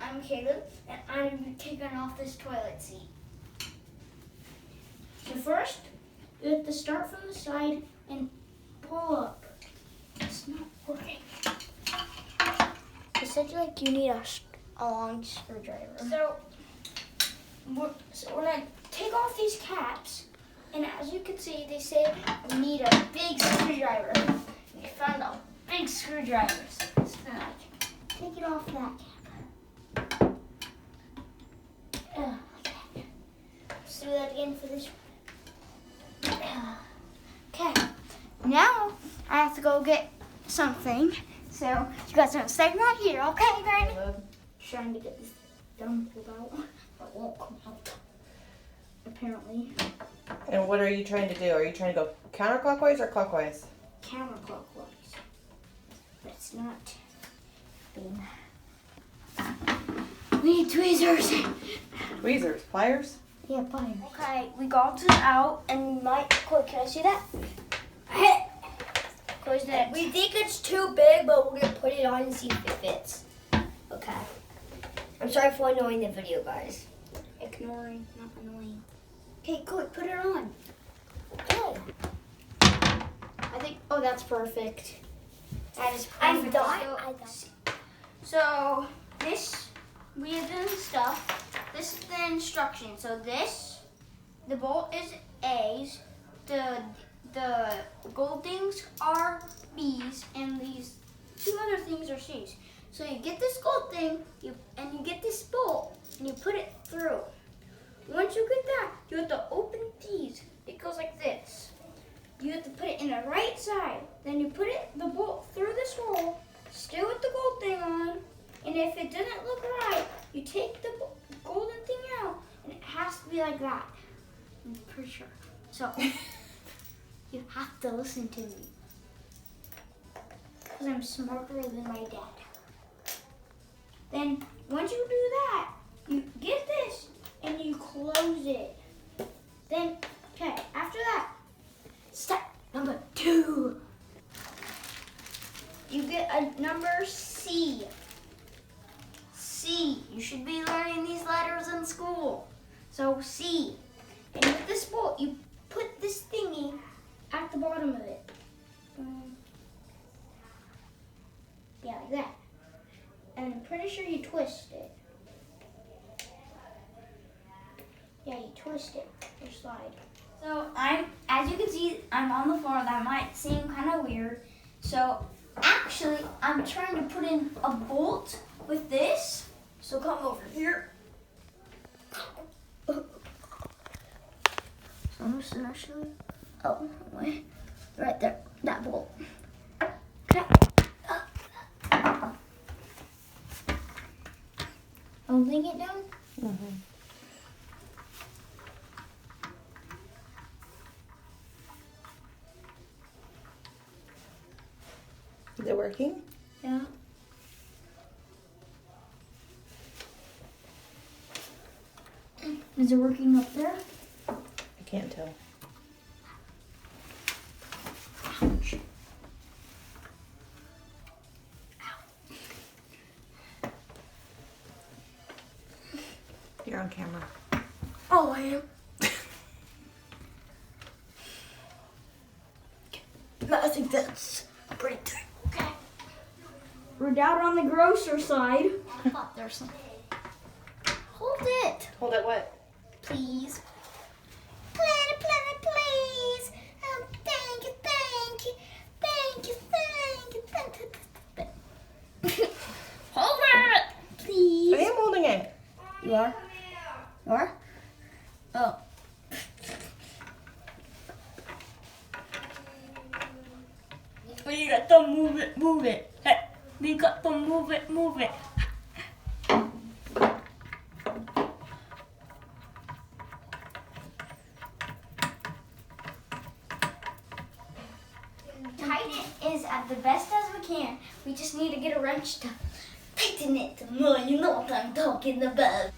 I'm Caleb, and I'm taking off this toilet seat. So first, you have to start from the side and pull up. It's not working. It said like you need a long screwdriver. So we're gonna take off these caps, and as you can see, they say we need a big screwdriver. We found a big screwdriver. So take it off that cap. Okay. Let's do that again for this one. Okay. Now I have to go get something. So you guys are gonna stay right here, okay, Granny? Trying to get this done pulled out. It won't come out. Apparently. And what are you trying to do? Are you trying to go counterclockwise or clockwise? Counterclockwise. But it's not being. We need tweezers. Tweezers, pliers? Yeah, pliers. Okay, we got this out and we might. Quick, can I see that? Close that. We think it's too big, but we're gonna put it on and see if it fits. Okay. I'm sorry for annoying the video, guys. Ignoring, not annoying. Okay, quick, put it on. Okay. I think. Oh, that's perfect. That is perfect. I'm done. So this, we have done stuff. This is the instruction. So this, the bolt is A's, the gold things are B's, and these two other things are C's. So you get this gold thing, you get this bolt, and you put it through. Once you get that, you have to open these. It goes like this. You have to put it in the right side. Then you put the bolt through this hole, still with the gold thing on, and if it doesn't look right, you take the golden thing out, and it has to be like that. I'm pretty sure. So you have to listen to me, because I'm smarter than my dad. Then once you do that, you get this and you close it. Then, okay, after that, step number 2. You get a number C. C. You should be learning these letters in school. So C. And with this bolt, you put this thingy at the bottom of it. Yeah, like that. And I'm pretty sure you twist it. Yeah, you twist it or slide. So as you can see, I'm on the floor. That might seem kind of weird. So actually, I'm trying to put in a bolt with this. So come over here. Almost actually. Oh, wait. Right there. That bolt. Okay. Holding it down? Mm-hmm. Is it working? Yeah. Is it working up there? I can't tell. Ouch. You're on camera. Oh, I am. I think that's pretty tight. Okay. We're down on the grosser side. I thought there's some. Hold it, Hold it what? please. Planet, please. Oh, thank you, thank you, thank you, thank you, thank you. Hold it, please. I am holding it. You are? You are? Oh. We got to move it. Hey, we got to move it. Tighten it is at the best as we can. We just need to get a wrench to tighten it more. You know what I'm talking about.